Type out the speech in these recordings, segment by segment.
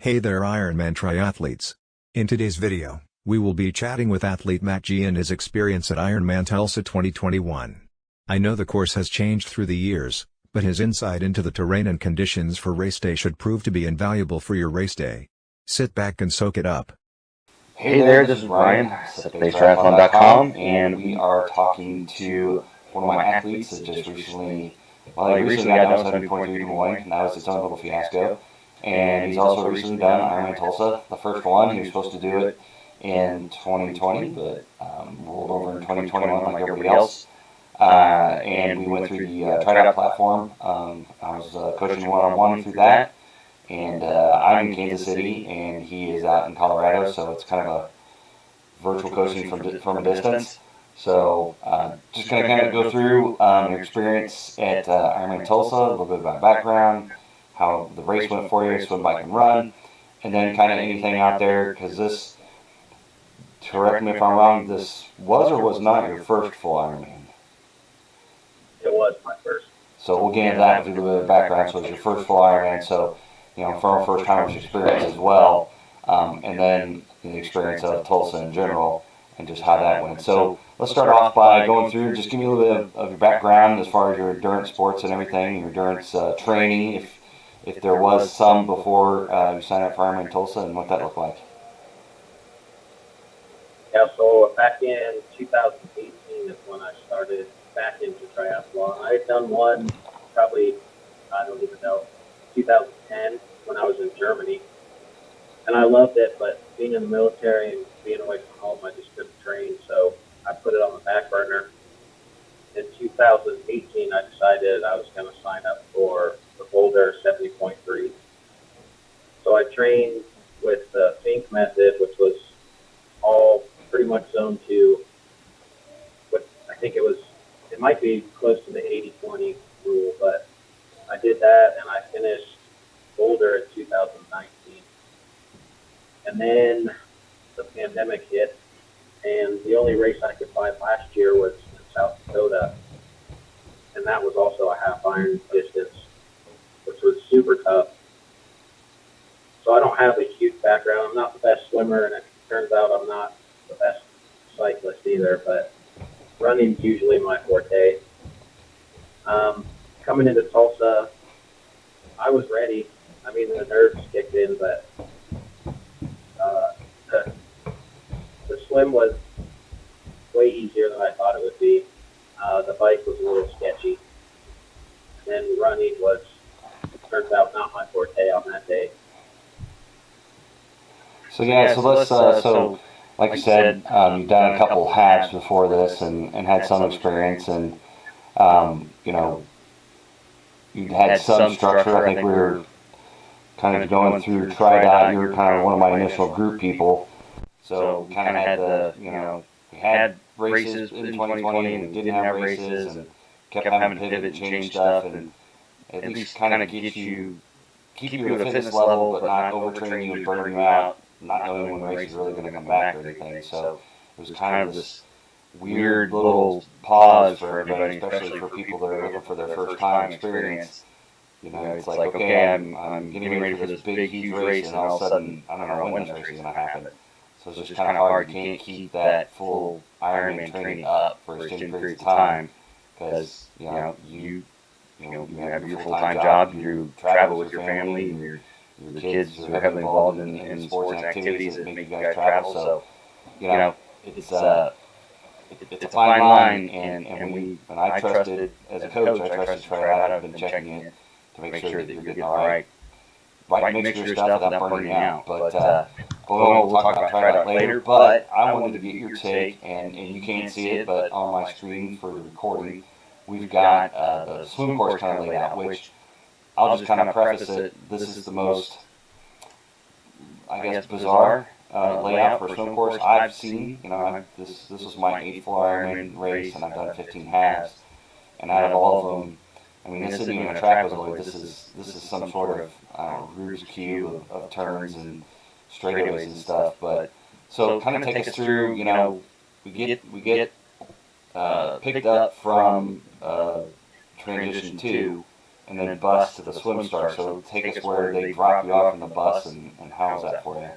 Hey there Ironman triathletes. In today's video, we will be chatting with athlete Matt G and his experience at IRONMAN Tulsa 2021. I know the course has changed through the years, but his insight into the terrain and conditions for race day should prove to be invaluable for your race day. Sit back and soak it up. Hey there, this is Ryan, triathlon.com, and we are talking to one of my athletes that just recently, he recently got done 7.3 to 1, now it's its own little fiasco, and he's also recently done Ironman Tulsa, the first one. He was supposed to do it in 2020, but rolled over in 2021 like everybody else, and we went through the Triathlon platform. I was coaching one-on-one through that. And I'm in Kansas City, and he is out in Colorado, so it's kind of a virtual coaching from a distance. So just going to kind of go through your experience at Ironman Tulsa, a little bit about background, how the race went for you, swim, bike, and run, and then kind of anything out there, because this, correct me if I'm wrong, this was or was not your first full Ironman? It was my first. So we'll get into that with a little bit of background. So it's your first full Ironman, so for our first timers experience as well, and then the experience of Tulsa in general, and just how that went. So let's start off by going through, just give me a little bit of your background as far as your endurance sports and everything, your endurance training, if there was some before you signed up for Ironman Tulsa, and what that looked like. Yeah, so back in 2018 is when I started back into triathlon. I had done one probably, I don't even know, 2010 when I was in Germany. And I loved it, but being in the military and being away from home, I just couldn't train. So I put it on the back burner. In 2018, I decided I was going to sign up for the Boulder 70.3. So I trained with the Fink method, which was all pretty much zone 2. But I think it might be close to the 80-20 rule, but I did that and I finished Boulder in 2019. And then the pandemic hit, and the only race I could find last year was in South Dakota, and that was also a half iron distance, which was super tough. So I don't have a huge background. I'm not the best swimmer, and it turns out I'm not the best cyclist either, but running's usually my forte. Coming into Tulsa, I was ready. I mean, the nerves kicked in, but the swim was way easier than I thought it would be. The bike was a little sketchy. And then running was, it turns out, not my forte on that day. So let's so like you said, you've done a couple halves before this and had some experience, and you had some structure. I think we were kind of going through TriDot. You were kind of one of my initial group people, so we kind of had we had races in 2020 and didn't have races, and kept having to pivot and change stuff, and at least kind of keep you at a fitness level, but not overtrain you and burn you out, not knowing when the race is really going to come back or anything. So it was kind of this weird little pause for everybody, especially for people that are looking for their first time experience. It's like, okay, I'm getting ready for this big, huge race, and all of a sudden, I don't know when this race is going to happen. So it's just kind of hard. You can't keep that full Ironman training up for extended periods of time, because you have your full-time job, you travel with your family, and your kids are heavily involved in sports and activities that make you guys travel. So it's a fine line, and I trusted, as a coach, I trusted TriAthletes. I've been checking it to make sure that you're getting the right mix of your stuff without burning you out. But we'll talk about TriAthletes later. But I wanted to get your take, and you can't see it, but on my screen for the recording, we've got the swim course kind of laid out, which I'll just kind of preface it. This is the most, I guess, bizarre layout for a swim course I've seen. This was my 8th full Ironman race, and I've done 15 halves. And out of all of them, I mean, this isn't even a trapezoid. This is some sort of Rubik's Cube of turns and straightaways and stuff. But so kind of take us through. We get picked up from transition 2, and then bus to the swim start. So take us where they drop you off in the bus, and how's that for you?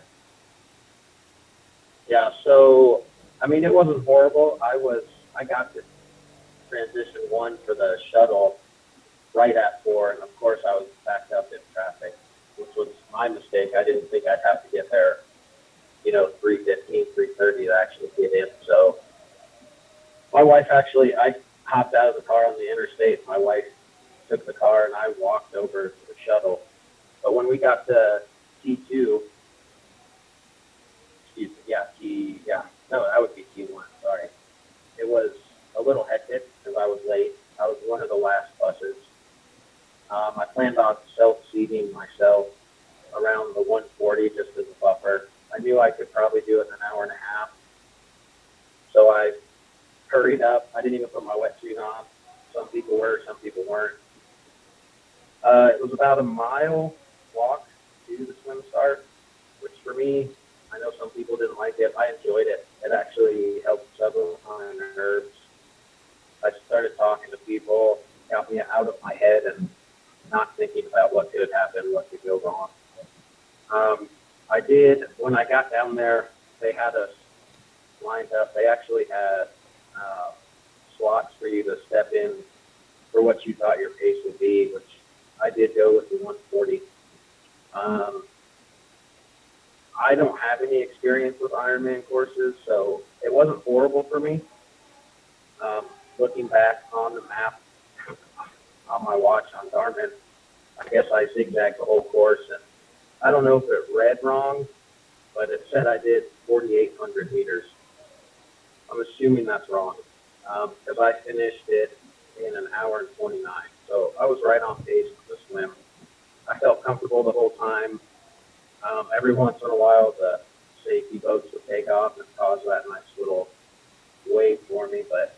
Yeah, so I mean, it wasn't horrible. I got to transition one for the shuttle right at 4, and of course I was backed up in traffic, which was my mistake. I didn't think I'd have to get there, 3:15, 3:30 to actually get in. So my wife actually, I hopped out of the car on the interstate. My wife took the car, and I walked over to the shuttle. But when we got to T2, no, that would be T1. Sorry, it was a little hectic because I was late. I was one of the last buses. I planned on self-seating myself around the 140 just as a buffer. I knew I could probably do it in an hour and a half. So I hurried up. I didn't even put my wetsuit on. Some people were, some people weren't. It was about a mile walk to the swim start, which for me, I know some people didn't like it. I enjoyed it. It actually helped settle my nerves. I started talking to people, got me out of my head and not thinking about what could happen, what could go wrong. I did, when I got down there, they had us lined up. They actually had slots for you to step in for what you thought your pace would be, which I did go with the 140. I don't have any experience with Ironman courses, so it wasn't horrible for me. Looking back on the map on my watch on Garmin, I guess I zigzagged the whole course, and I don't know if it read wrong, but it said I did 4,800 meters. I'm assuming that's wrong, because I finished it in an hour and 29. So I was right on pace with the swim. I felt comfortable the whole time. Every once in a while, the safety boats would take off and cause that nice little wave for me. But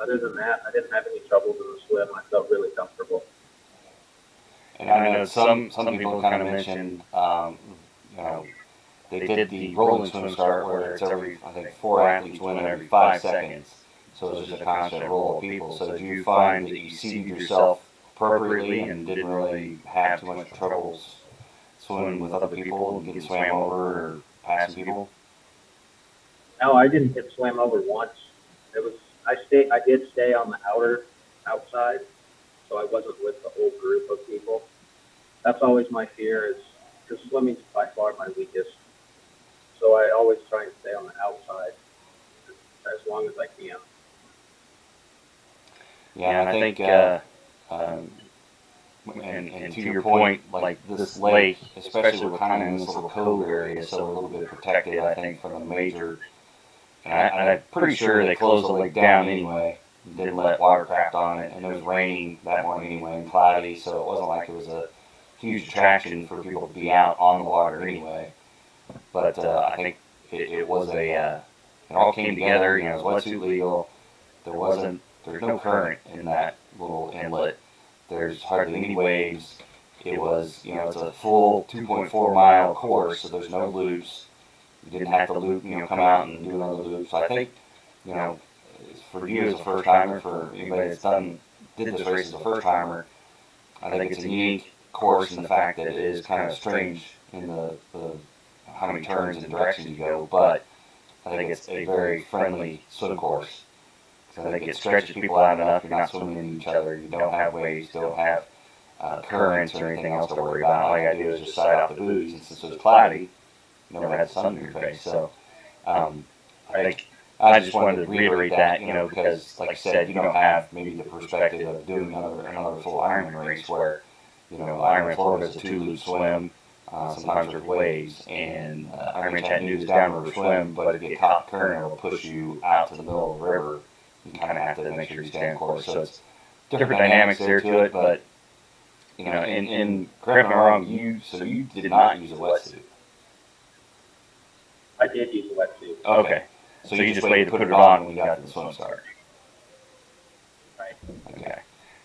other than that, I didn't have any troubles in the swim. I felt really comfortable. And I know some people kind of mentioned, they did the rolling swim start where it's every, I think, 4 athletes win every 5 seconds. So it's just a constant roll of people. So do you find that you seated yourself appropriately and didn't really have too much troubles swimming with other people and getting swam over or passing people? No, I didn't get swam over once. I did stay on the outside, so I wasn't with the whole group of people. That's always my fear, is because swimming's by far my weakest. So I always try and stay on the outside as long as I can. Yeah, and I think, and to your point, like this lake, especially we're kind of in this little cove area, so we're a little bit protected, I think, from the major. And I'm pretty sure they closed the lake down anyway, didn't let watercraft on it, and it was raining that morning anyway and cloudy, so it wasn't like it was a huge attraction for people to be out on the water anyway. But I think it was it all came together. It was wetsuit legal. There's no current in that little inlet. There's hardly any waves. It was, it's a full 2.4 mile course, so there's no loops. You didn't have to loop, come out and do another loop. So I think, for you as a first timer, for anybody that's did this race as a first timer, I think it's a unique course in the fact that it is kind of strange in the how many turns and directions you go, but I think it's a very friendly swim course. So I think it stretches people out enough. You're not swimming into each other. You don't have waves. You don't have currents or anything else to worry about. All you got to do is just side off the buoys. And since it was cloudy, you never had sun in your face. So I think I just wanted to reiterate that, because, like I said, you don't have maybe the perspective of doing another full Ironman race where, Ironman Florida is a 2-loop swim. Sometimes there's waves, and Ironman Chattanooga is downriver swim, but if you get caught in current, it'll push you out to the middle of the river. You kind of have to make sure you stay on course. So it's different dynamics there to it, but, and correct me if I'm wrong, you did not use a wetsuit. I did use a wetsuit. Okay. So you just waited to put it on when you got to the swim start. Right. Okay.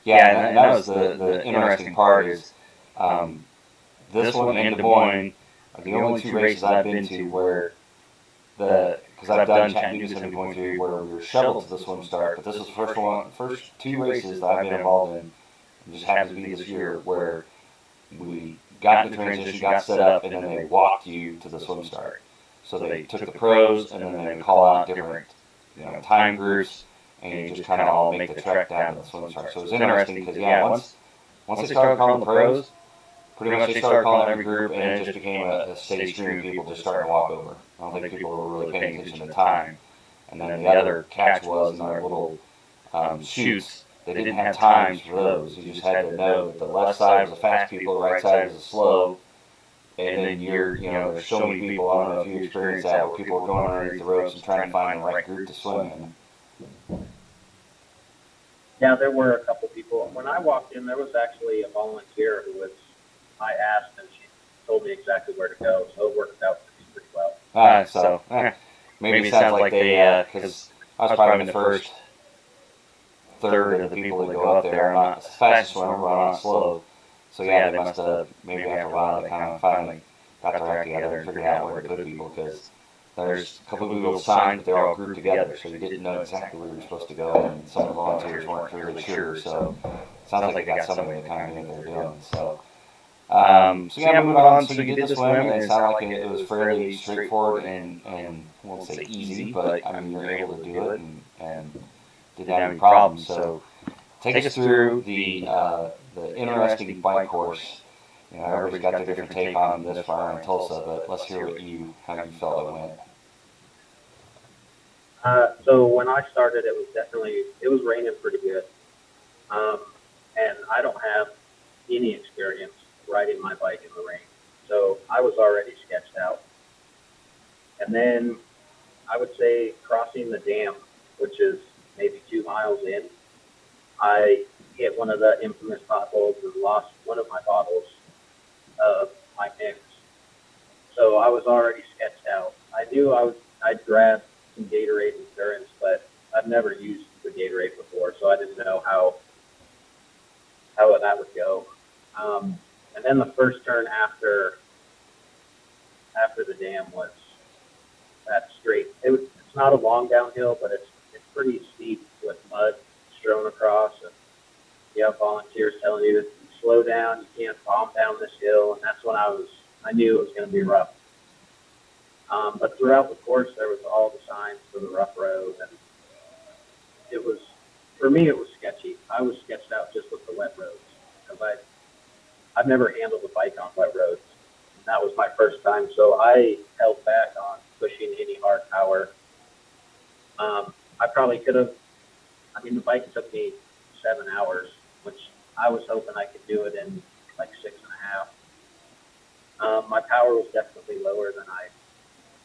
Yeah, and that was the interesting part is this one and Des Moines are the only 2 races I've been to where because I've done Chattanooga 70.3 where we were shuttled to the swim start, but this was the first 2 races that I've been involved in It just happens to be this year where we got into transition, got set up, and then they walked you to the swim start. So they took the pros, and then they would call out different, time groups, and you just kind of all make the trek down to the swim start. So it was interesting because, once they started calling the pros, pretty much they started calling every group, and it just became a steady stream of people just starting to walk over. I don't think people were really paying attention to time. And then the other catch was in our little chutes, they didn't have times for those. You just had to know that the left side was the fast people, the right side was the slow. And then there's so many people, I don't know if you experienced that, where people were going underneath the ropes and trying to find the right group to swim in. Yeah, there were a couple people. When I walked in, there was actually a volunteer I asked, and she told me exactly where to go, so it worked out for me pretty well. Maybe it sounds like they, because I was probably in the first third of the people that go up there. I'm not the fastest swimmer, but I'm not slow. So they must have, maybe after a while, they kind of finally got their act together and figured out where to put people, because there's a couple of people signed, but they're all grouped together, so you didn't know exactly where you were supposed to go, and some of the volunteers weren't really sure, so it sounds like they got somebody that kind of knew what they were doing. So moving on, so you did the swim, and it sounded like it was fairly straightforward and I won't say easy, but I mean, you were able to do it and didn't have any problems. So take us through the interesting bike course. Everybody's got their different take on this for IRONMAN Tulsa, but let's hear how you felt it went. So when I started, it was raining pretty good. And I don't have any experience riding my bike in the rain. So I was already sketched out. And then I would say crossing the dam, which is maybe 2 miles in, I hit one of the infamous potholes and lost one of my bottles of my mix. So I was already sketched out. I knew I'd grab some Gatorade Endurance, but I've never used the Gatorade before, so I didn't know how that would go. And then the first turn after the dam was that straight. It's not a long downhill, but it's pretty steep with mud strewn across, and you have volunteers telling you to slow down, you can't bomb down this hill, and that's when I knew it was going to be rough. But throughout the course, there was all the signs for the rough road, and for me, it was sketchy. I was sketched out just with the wet roads, because I've never handled a bike on wet roads. And that was my first time, so I held back on pushing any hard power. I probably could have. I mean, the bike took me 7 hours, which I was hoping I could do it in like 6.5. My power was definitely lower than I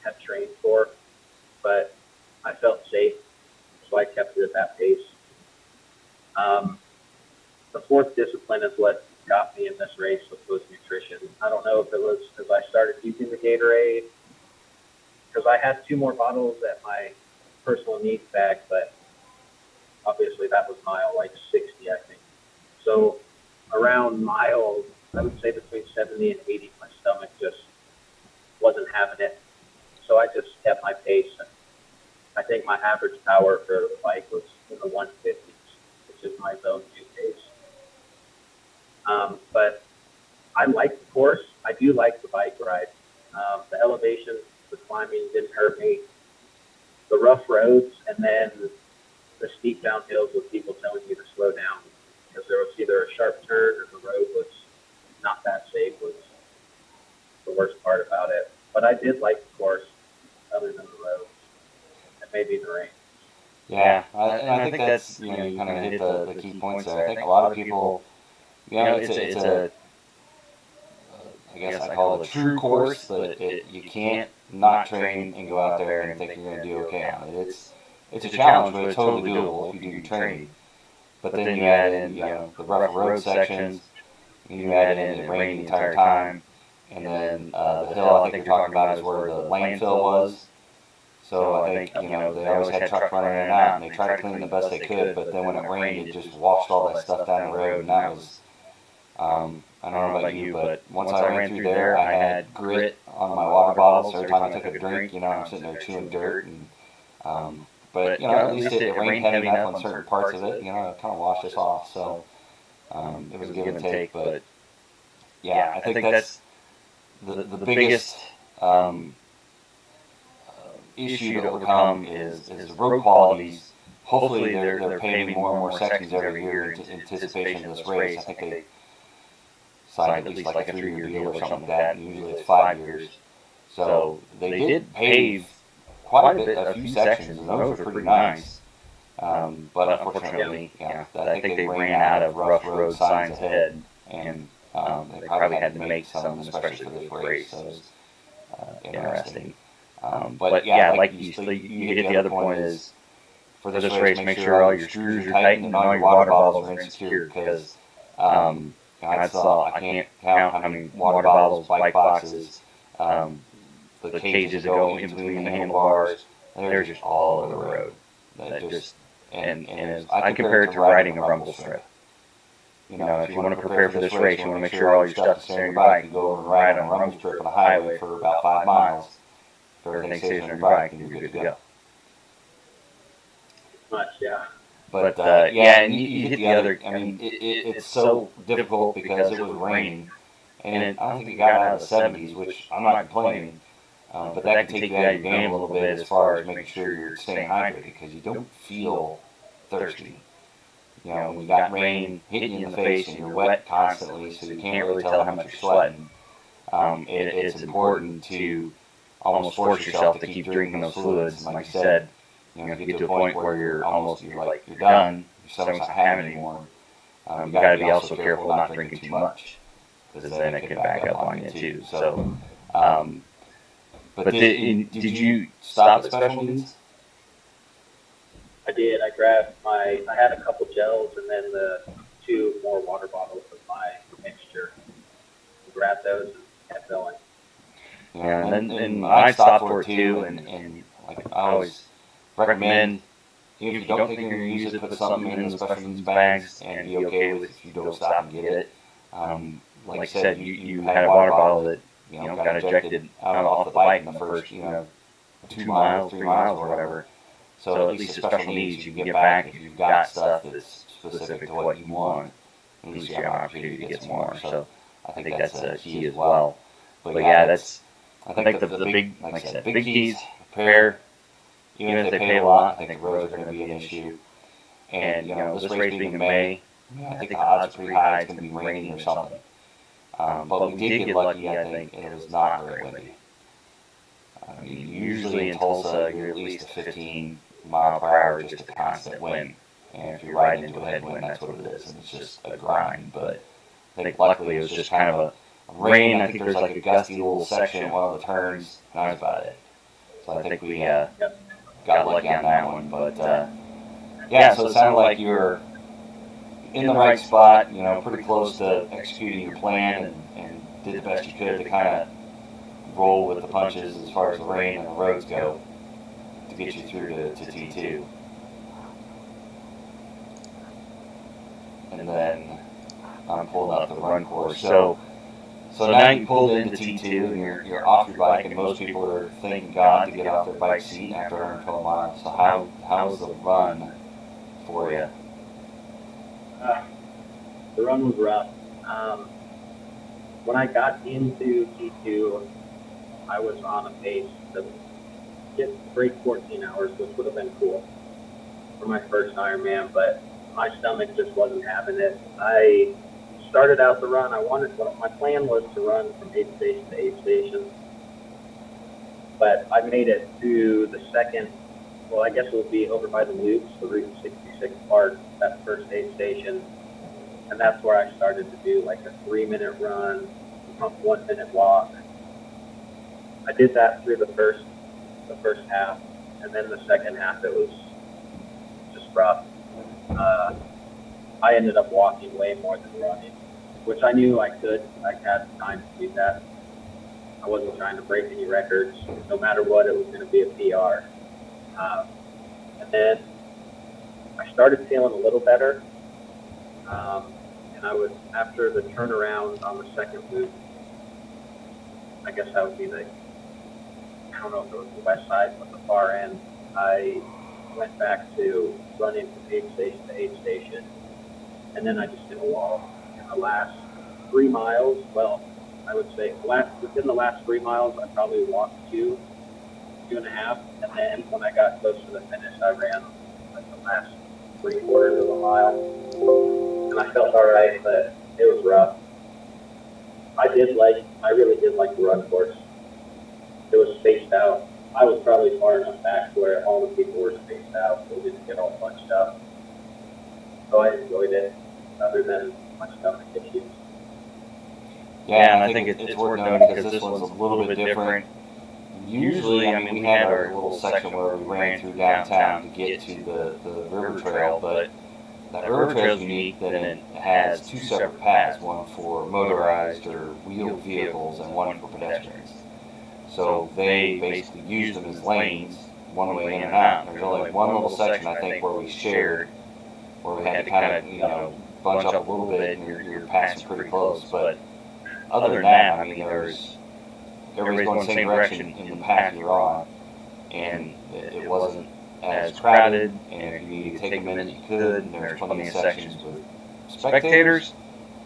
had trained for, but I felt safe, so I kept it at that pace. The fourth discipline is what got me in this race, which was nutrition. I don't know if it was because I started using the Gatorade, because I had 2 more bottles at my personal needs bag, but obviously that was mile like 60, I think. So around mile, I would say between 70 and 80, my stomach just wasn't having it. So I just kept my pace, and I think my average power for the bike was in the 150s, which is my zone 2 pace. But I like the course. I do like the bike ride. The elevation, the climbing didn't hurt me. The rough roads, and then the steep downhills with people telling you to slow down because there was either a sharp turn or the road was not that safe was the worst part about it. But I did like the course other than the roads and maybe the rain. Yeah, I think that's, you kind of hit the key points there. I think a lot of people, it's a I guess I call it a true course, but you can't not train and go out there and think you're going to do okay on it. It's a challenge, but it's totally doable if you do your training. But then you add in, the rough road sections, and you add in it rained the entire time, and then the hill I think you're talking about is where the landfill was. So I think, they always had trucks running in and out, and they tried to clean the best they could, but then when it rained, it just washed all that stuff down the road, and that was, I don't know about you, but once I ran through there, I had grit on my water bottle, so every time I took a drink, I'm sitting there chewing dirt, and, but, at least it rained heavy enough on certain parts of it, it kind of washed us off, so, It was a give and take, but yeah, I think that's the biggest issue to overcome is the road qualities. Hopefully, they're paving more and more sections every year in anticipation of this race. I think they signed at least like a 3-year deal or something like that. And usually it's 5 years. So they did pave quite a few sections, and those were pretty nice. But unfortunately, I think they ran out of rough road signs ahead, and they probably had to make some, especially for this race. So it was interesting. But yeah, like you hit the other point is, for this race, make sure all your screws are tightened and all your water bottles are insecure, because I can't count how many water bottles, bike boxes, the cages that go in between the handlebars, they're just all over the road. That just and I compare it to riding a rumble strip. If you want to prepare for this race, you want to make sure all your stuff is staying on your bike. You go over and ride on a rumble strip on a highway for about 5 miles. If everything stays on your bike, then you're good to go. Much, yeah. But and you hit the other. I mean, it's so difficult because it was raining, and I don't think it got out of the 70s, which I'm not complaining. But that can take you out of your game a little bit as far as making sure you're staying hydrated, because you don't feel thirsty. When you got rain hitting you in the face and you're wet constantly, so you can't really tell how much you're sweating. It's important to almost force yourself to keep drinking those fluids. Like you said, if you get to a point where you're done, your stomach's not having it anymore. You got to be also careful not drinking too much, because then it can back up on you too. So, but did you stop at special needs? I did. I had a couple gels and then the 2 more water bottles of my mixture. Grabbed those and kept going. Yeah, and I stopped for it too, and like I always recommend, if you don't think you're going to use it, put something in the special needs bags and be okay with if you don't stop and get it. Like I said, you had a water bottle that got ejected out off the bike in the first 2 miles, 3 miles, or whatever. So at least the special needs you can get back if you've got stuff that's specific to what you want. At least you have an opportunity to get some more. So I think that's a key as well. But yeah, I think the big, like I said, big keys, prepare. Even if they pay a lot, I think roads are going to be an issue. And this race being in May, I think the odds are pretty high it's going to be raining or something. But we did get lucky, I think, and it was not very windy. I mean, usually in Tulsa, you're at least a 15-mile-per-hour, just a constant wind. And if you're riding into a headwind, that's what it is, and it's just a grind. But I think luckily it was just kind of a rain. I think there's like a gusty little section at one of the turns, and that was about it. So I think we got lucky on that one. But yeah, so it sounded like you were in the right spot, pretty close to executing your plan, and did the best you could to kind of roll with the punches as far as the rain and the roads go to get you through to T2. And then I'm pulling up the run course. So now you pulled into T2 and you're off your bike, and most people are thanking God to get off their bike seat after 112 miles. So how was the run for you? The run was rough. When I got into T2, I was on a pace to break 14 hours, which would have been cool for my first Ironman, but my stomach just wasn't having it. I started out the run. My plan was to run from aid station to aid station, but I made it to the second. Well, I guess it would be over by the loops, the Route 66 part, that first aid station, and that's where I started to do like a 3-minute run, a 1-minute walk. I did that through the first half, and then the second half it was just rough. I ended up walking way more than running, which I knew I could. I had time to do that. I wasn't trying to break any records. No matter what, it was going to be a PR. And then I started feeling a little better, and I was, after the turnaround on the second loop, I guess that would be I don't know if it was the west side, but the far end, I went back to running from aid station to aid station. and then I just hit a wall. In the last 3 miles, well, I would say within the last 3 miles, I probably walked 2.5, and then when I got close to the finish, I ran like the last 3/4 of a mile, and I felt all right, but it was rough. I really did like the run course. It was spaced out. I was probably far enough back where all the people were spaced out, so we didn't get all bunched up. So I enjoyed it, other than my stomach issues. Yeah, and I think it's worth noting because this one's a little bit different. Usually, I mean, we had our little section where we ran through downtown to get to the river trail, but that river trail is unique that it has two separate paths, one for motorized or wheeled vehicles and one for pedestrians. So they basically used them as lanes, one way in and out. There's only one little section, I think, where we shared, where we had to kind of, bunch up a little bit and you're passing pretty close. But other than that, I mean, everybody's going the same direction in the path you're on, and it wasn't as crowded, and if you needed to take a minute, you could, and there's plenty of sections with spectators.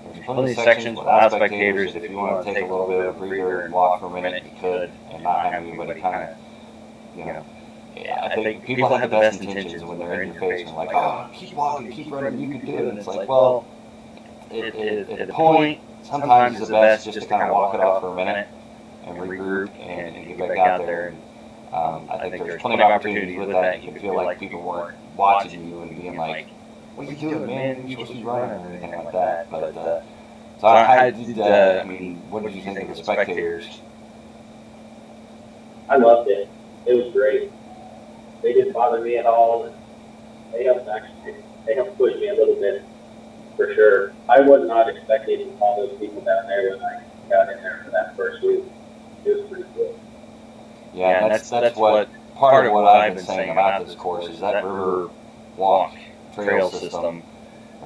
There's plenty of sections without spectators. If you want to take a little bit of a breather and walk for a minute, you could, and not have anybody kind of, I think people have the best intentions when they're in your face and like, oh, keep walking, keep running, you can do it. And it's like, well, at a point, sometimes it's the best just to kind of walk it off for a minute and regroup and get back out there. And I think there's plenty of opportunities with that. You can feel like people weren't watching you and being like, what are you doing, man? You're supposed to be running or anything like that. But so I did. I mean, what did you think of the spectators? I loved it. It was great. They didn't bother me at all, and they helped push me a little bit, for sure. I was not expecting all those people down there when I got in there for that first week. It was pretty cool. Yeah, that's what part of what I've been saying about this course is that river walk trail system.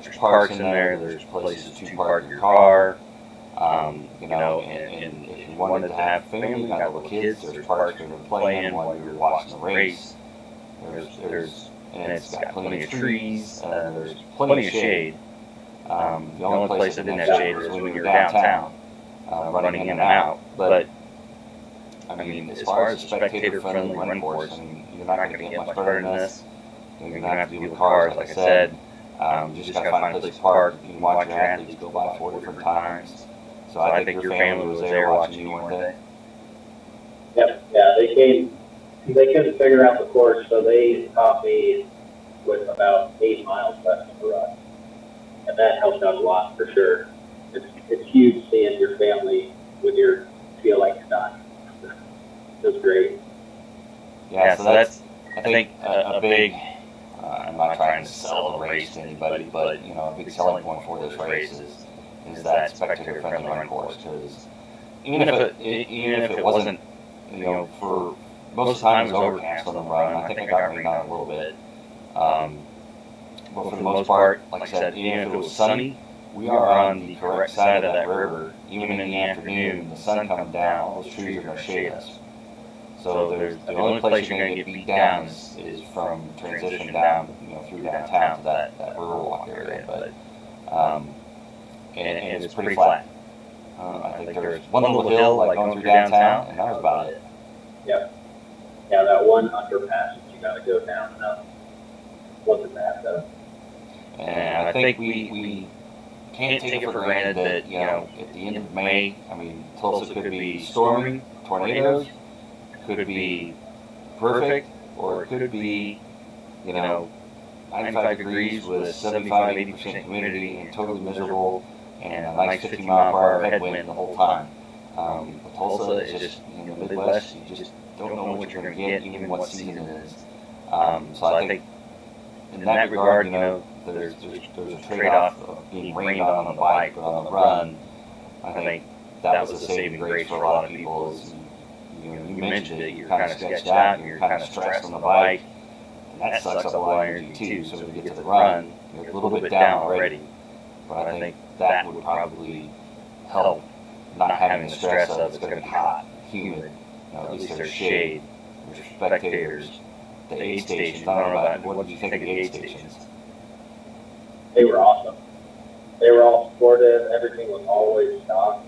There's parks in there. There's places to park your car. And if you wanted to have family, you got little kids, there's parks for them to play in while you're watching the race. And it's got plenty of trees. There's plenty of shade. The only place that didn't have shade was when you're downtown, running in and out. But I mean, as far as a spectator-friendly run course, I mean, you're not going to get much better than this. You're going to have to deal with cars, like I said. You just got to find a place to park. You can watch your athletes go by 4 different times. So I think your family was there watching you one day. Yep. Yeah, they came. They couldn't figure out the course, so they caught me with about 8 miles left of the run, and that helped out a lot for sure. It's huge seeing your family when you feel like you're done. It was great. Yeah, so that's I think a big. I'm not trying to sell the race to anybody, but a big selling point for this race is that spectator-friendly run course. Because even if it wasn't, for most of the time it was overcast on the run. I think I got rained on a little bit, but for the most part, like I said, even if it was sunny, we are on the correct side of that river. Even in the afternoon, the sun comes down, all those trees are going to shade us. So the only place you're going to get beat down is from transition down, through downtown to that river walk area. But and it's pretty flat. I think there's one little hill like going through downtown, and that was about it. Yep. Yeah, that one underpass that you got to go down. Wasn't bad though. And I think we can't take it for granted that at the end of May, I mean, Tulsa could be stormy, tornadoes. Could be perfect, or it could be, 95 degrees with 75, 80% humidity and totally miserable and a nice 50-mile-per-hour headwind the whole time. With Tulsa, it's just, in the Midwest, you just don't know what you're going to get, even what season it is. So I think in that regard, there's a trade-off of being rained on the bike, but on the run, I think that was a saving grace for a lot of people. You mentioned it, you're kind of sketched out and you're kind of stressed on the bike, and that sucks up a lot of energy too. So when you get to the run, you're a little bit down already. But I think that would probably help not having the stress of it's going to be hot, humid. At least there's shade, there's spectators, the aid stations. I don't know about what did you think of the aid stations? They were awesome. They were all supportive. Everything was always stocked.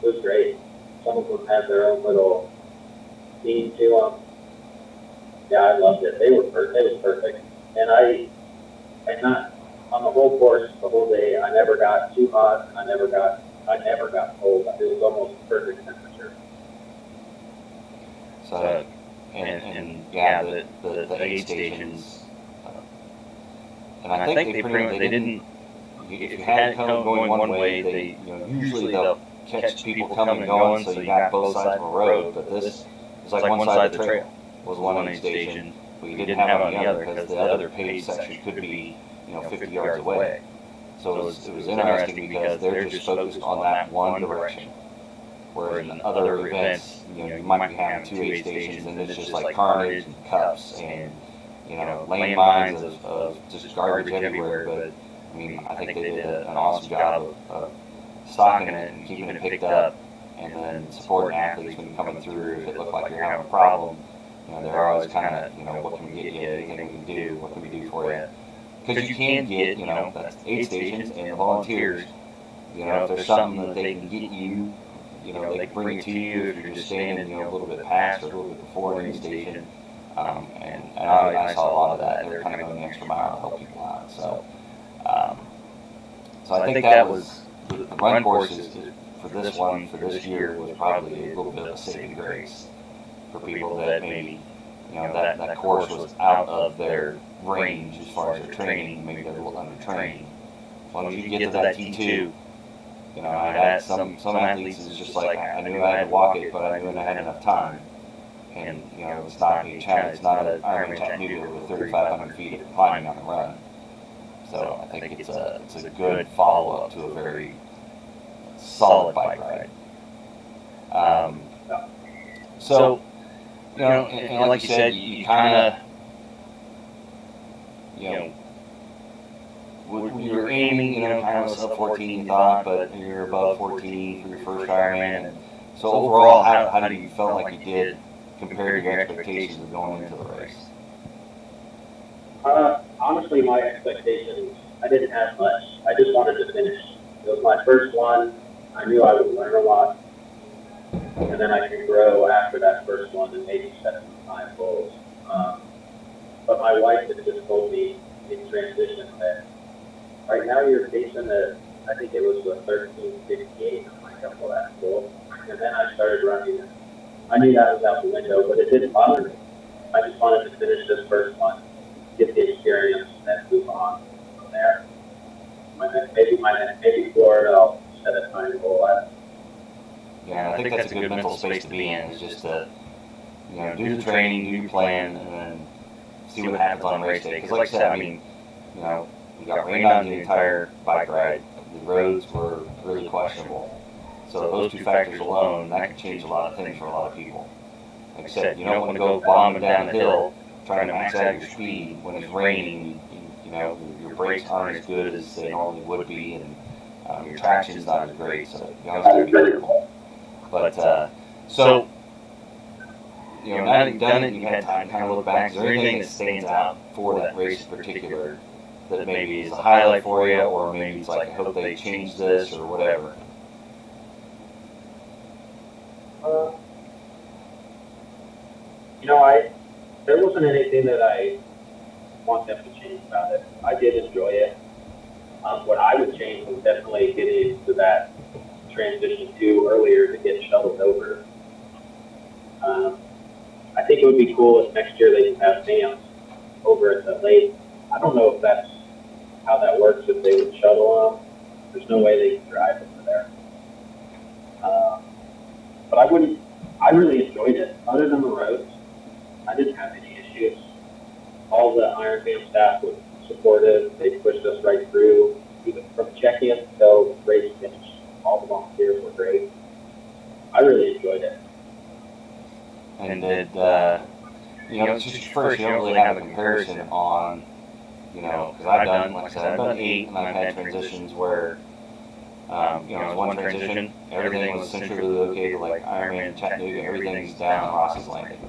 It was great. Some of them had their own little theme to them. Yeah, I loved it. They were perfect. It was perfect. And not on the whole course, the whole day. I never got too hot. I never got cold. It was almost perfect temperature. So, and yeah, the aid stations, and I think they didn't. If you had it going one way, they usually they'll catch people coming and going, so you got both sides of a road. But this was like one side of the trail was one aid station, but you didn't have it on the other because the other paid section could be 50 yards away. So it was interesting because they're just focused on that one direction. Whereas in other events, you might be having 2 aid stations, and it's just like carnage and cuffs and landmines of just garbage everywhere. But I mean, I think they did an awesome job of stocking it and keeping it picked up, and then supporting athletes when you're coming through. If it looked like you're having a problem, they're always kind of, what can we get you? Anything we can do? What can we do for you? Because you can get, that's aid stations and the volunteers. If there's something that they can get you, they can bring it to you if you're just standing, a little bit past or a little bit before an aid station. And I saw a lot of that. They're kind of going the extra mile to help people out. So I think that was the run courses for this year was probably a little bit of a saving grace for people that maybe that course was out of their range as far as their training. Maybe they're a little undertrained. As long as you get to that T2, I had some athletes is just like I knew I had to walk it, but I knew I had enough time. And it's not a challenge. It's not an Ironman Chattanooga with 3,500 feet of climbing on the run. So I think it's a good follow up to a very solid bike ride. So and like you said, you kind of you were aiming kind of sub 14 you thought, but you're above 14 for your first Ironman. And so overall, how do you felt like you did compared to your expectations of going into the race? Honestly, my expectations, I didn't have much. I just wanted to finish. It was my first one. I knew I would learn a lot, and then I could grow after that first one and maybe set some time goals. But my wife had just told me in transition that right now you're pacing at, I think it was a 13:58. I'm like, well, that's cool. And then I started running. I knew that was out the window, but it didn't bother me. I just wanted to finish this first one, get the experience, and then move on from there. Maybe Florida, I'll set a time goal at. Yeah, I think that's a good mental space to be in. Is just to do the training, do your plan, and then see what happens on race day. Because like I said, I mean, we got rained on the entire bike ride. The roads were really questionable. So those two factors alone, that can change a lot of things for a lot of people. Like I said, you don't want to go bombing down the hill trying to max out your speed when it's raining. Your brakes aren't as good as they normally would be, and your traction's not as great. So you always have to be careful. But so now that you've done it, and you've had time to kind of look back. Is there anything that stands out for that race in particular that maybe is a highlight for you, or maybe it's like I hope they change this or whatever? There wasn't anything that I want them to change about it. I did enjoy it. What I would change was definitely getting to that transition to earlier to get shuttled over. I think it would be cool if next year they can have fans over at the lake. I don't know if that's how that works, if they would shuttle them. There's no way they can drive over there. But I really enjoyed it. Other than the roads, I didn't have any issues. All the Ironman staff was supportive. They pushed us right through, even from check-in till race finish. All the volunteers were great. I really enjoyed it. And did it's just first, you don't really have a comparison on, because I've done, like I said, I've done 8, and I've had transitions where, it was one transition, everything was essentially located like Ironman Chattanooga, everything's down Ross's Landing.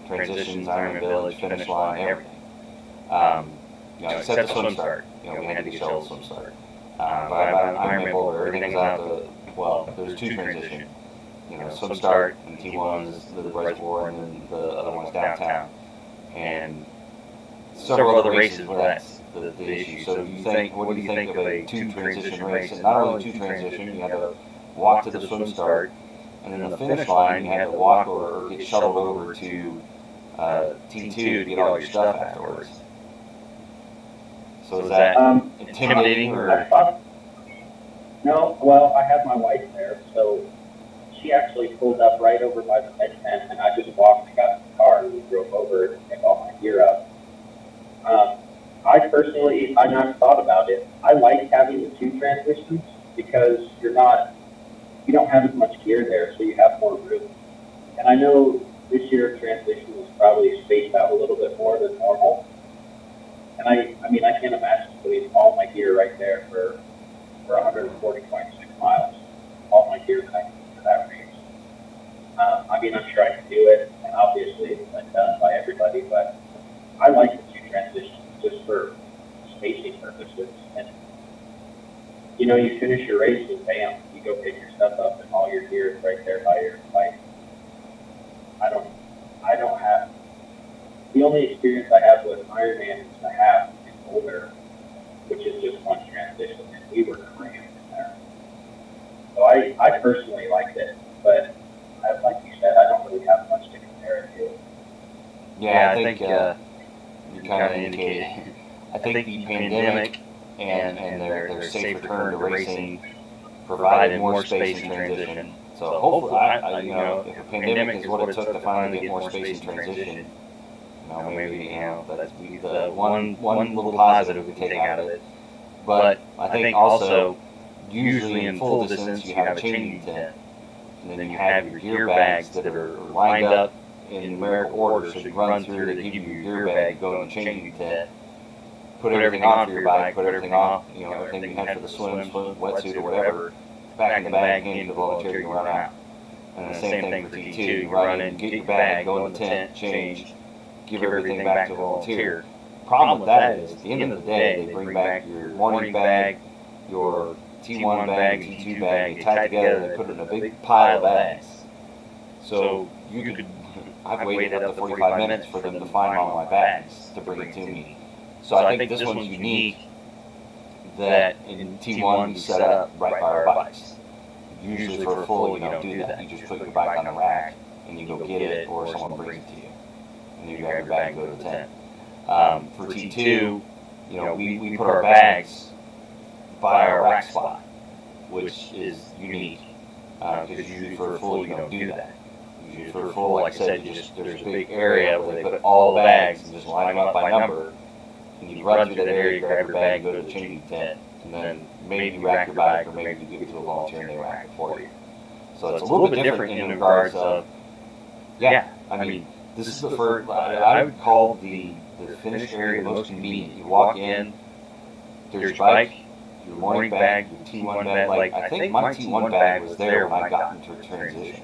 Transitions, Ironman Village, finish line, everything. Except the swim start. We had to get shuttled swim start. By Ironman Boulder, everything's out the, well, there's two transition. Swim start, and T1 is the reservoir, and then the other one's downtown. And several other races where that's the issue. So what do you think of a two transition race? And not only two transition, you had to walk to the swim start, and then the finish line, you had to walk or get shuttled over to T2 to get all your stuff afterwards. So is that intimidating or? No, well, I had my wife there, so she actually pulled up right over by the med tent, and I just walked and got in the car and we drove over and picked all my gear up. I personally, I never thought about it. I like having the two transitions because you don't have as much gear there, so you have more room. And I know this year transition was probably spaced out a little bit more than normal. And I mean, I can't imagine putting all my gear right there for 140.6 miles. All my gear that I need for that race. I mean, I'm sure I can do it, and obviously it's been done by everybody, but I like the two transitions just for spacing purposes. And, you finish your race and bam, you go pick your stuff up and all your gear is right there by your bike. I don't have, the only experience I have with Ironman is I have in Boulder, which is just one transition, and we were cramped in there. So I personally liked it, but like you said, I don't really have much to compare it to. Yeah, I think you kind of indicated. I think the pandemic and their safe return to racing provided more space in transition. So hopefully, if the pandemic is what it took to finally get more space in transition, maybe that's the one little positive we take out of it. But I think also, usually in full distance, you have a changing tent, and then you have your gear bags that are lined up in numerical order, so you run through, they give you your gear bag, go in the changing tent, put everything on for your bike, put everything off, everything you had for the swim, wetsuit, or whatever, back in the bag, hand to the volunteer, you run out. And the same thing for T2, you run in, get your bag, go in the tent, change, give everything back to the volunteer. Problem with that is, at the end of the day, they bring back your morning bag, your T1 bag, T2 bag, they tie it together, they put it in a big pile of bags. So I've waited up to 45 minutes for them to find all my bags to bring it to me. So I think this one's unique that in T1 you set up right by our bikes. Usually for a full, you don't do that. You just put your bike on the rack and you go get it, or someone brings it to you. And you grab your bag and go to the tent. For T2, we put our bags by our rack spot, which is unique. Because usually for a full, you don't do that. Usually for a full, like I said, there's a big area where they put all the bags and just line them up by number. And you run through that area, grab your bag, go to the changing tent, and then maybe you rack your bike, or maybe you give it to a volunteer and they rack it for you. So it's a little bit different in regards of, this is the first, I would call the finish area the most convenient. You walk in, there's your bike, your morning bag, your T1 bag. Like, I think my T1 bag was there when I got into a transition.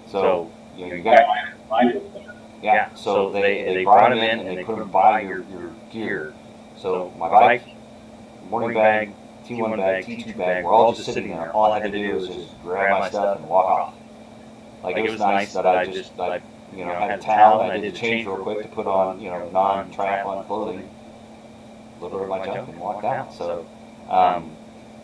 So, you got... Mine was there. Yeah, so they brought them in and they put them by your gear. So my bike, morning bag, T1 bag, T2 bag, we're all just sitting there. All I had to do was just grab my stuff and walk off. Like, it was nice that I had a towel and I did the change real quick to put on, non-triathlon clothing, loaded my junk and walked out. So,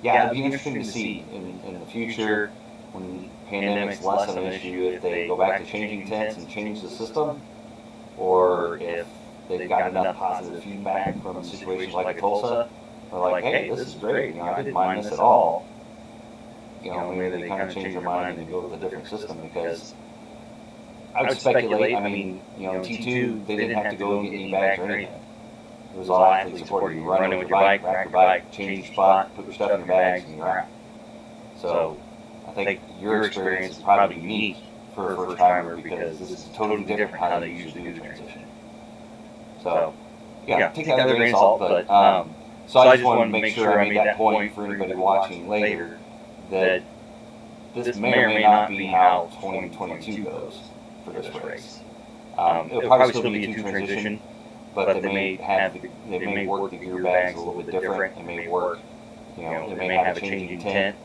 it'd be interesting to see in the future, when pandemic's less of an issue, if they go back to changing tents and change the system, or if they've got enough positive feedback from situations like Tulsa, they're like, hey, this is great, I didn't mind this at all. Maybe they kind of change their mind and they go with a different system, because I would speculate, T2, they didn't have to go and get any bags or anything. It was all athlete supported. You run in with your bike, rack your bike, change your spot, put your stuff in your bags, and you're out. So I think your experience is probably unique for a first timer, because this is totally different how they usually do the transition. So, take that with a grain of salt, but so I just wanted to make sure I made that point for anybody watching later, that this may or may not be how 2022 goes for this race. It'll probably still be a two transition, but they may work the gear bags a little bit different. They may work They may have a changing tent,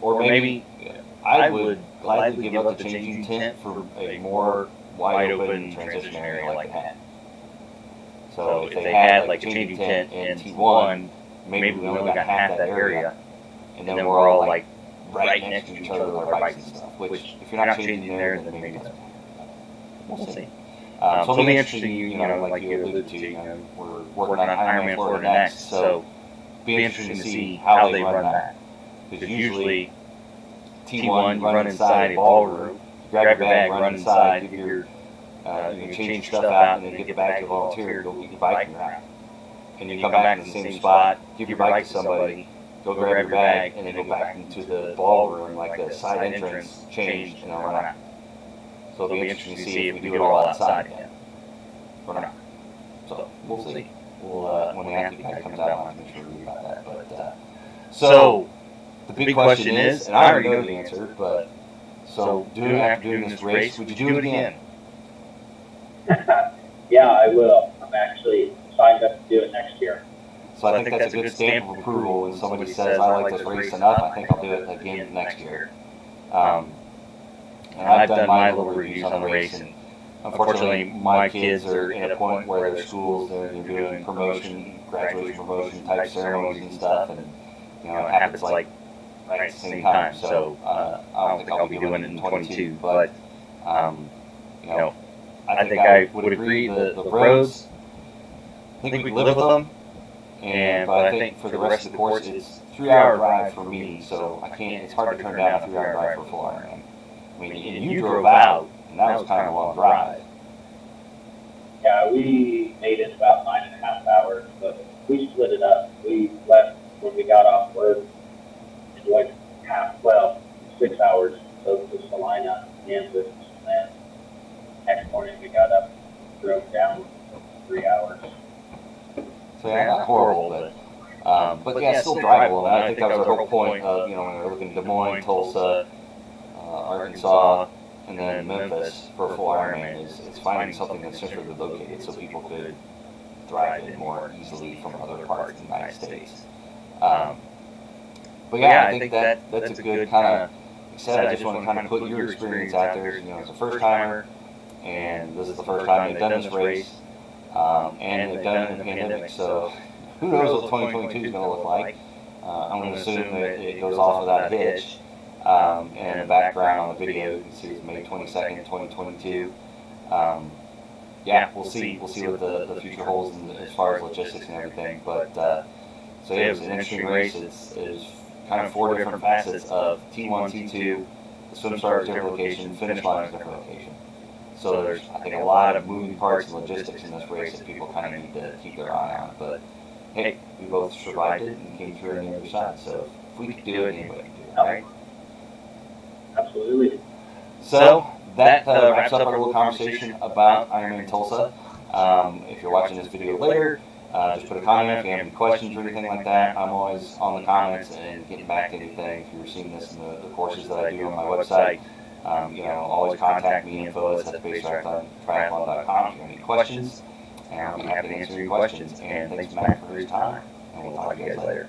or maybe I would gladly give up the changing tent for a more wide open transition area like they had. So if they had like a changing tent in T1, maybe we only got half that area, and then we're all like right next to each other with our bikes and stuff. Which, if you're not changing there, then maybe that's we'll see. So it'll be interesting, like you alluded to, we're working on Ironman Florida next, so it'll be interesting to see how they run that. Because usually T1, you run inside a ballroom, grab your bag, run inside, give your change your stuff out, and then get the bag to a volunteer, go get your bike and route. And you come back to the same spot, give your bike to somebody, go grab your bag, and then go back into the ballroom, like the side entrance, change, and then run out. So it'll be interesting to see if we do it all outside again or not. So we'll see. We'll when the athlete guide comes out, I'll have to make sure we read about that. But so the big question is, and I already know the answer, but so after doing this race, would you do it again? Yeah, I will. I'm actually signed up to do it next year. So I think that's a good stamp of approval when somebody says, I like this race enough, I think I'll do it again next year. And I've done my little reviews on the race, and unfortunately my kids are at a point where their schools, they're doing graduation promotion type ceremonies and stuff, and it happens like right at the same time. So I don't think I'll be doing it in 22, but I think I would agree the roads, I think we can live with them, but I think for the rest of the course, it's a 3-hour drive for me, so it's hard to turn down a 3-hour drive for a full Ironman. I mean, and you drove out, and that was kind of a long drive. Yeah, we made it about 9.5 hours, but we split it up. We left when we got off work and went 6 hours, so to Salina, Kansas, and then next morning we got up, drove down 3 hours. So yeah, not horrible, but yeah, still drivable. And I think that was our whole point of, when we were looking at Des Moines, Tulsa, Arkansas, and then Memphis for a full Ironman is finding something that's centrally located so people could drive in more easily from other parts of the United States. But yeah, I think that's a good kind of, like I said, I just want to kind of put your experience out there. As a first timer, and this is the first time they've done this race, and they've done it in the pandemic, so who knows what 2022 is going to look like. I'm going to assume that it goes off without a hitch. And in the background on the video, you can see it's May 22nd, 2022. We'll see what the future holds as far as logistics and everything. But so yeah, it was an interesting race. It's kind of 4 different facets of T1, T2. The swim start is a different location, finish line is a different location. So there's, I think, a lot of moving parts and logistics in this race that people kind of need to keep their eye on. But hey, we both survived it and came through on the other side. So if we could do it, anybody can do it, right? Absolutely. So that wraps up our little conversation about Ironman Tulsa. If you're watching this video later, just put a comment if you have any questions or anything like that. I'm always on the comments and getting back to anything. If you're seeing this in the courses that I do on my website, always contact me, info@triathlon.com if you have any questions, and I'll be happy to answer your questions. And thanks, Matt, for your time, and we'll talk to you guys later.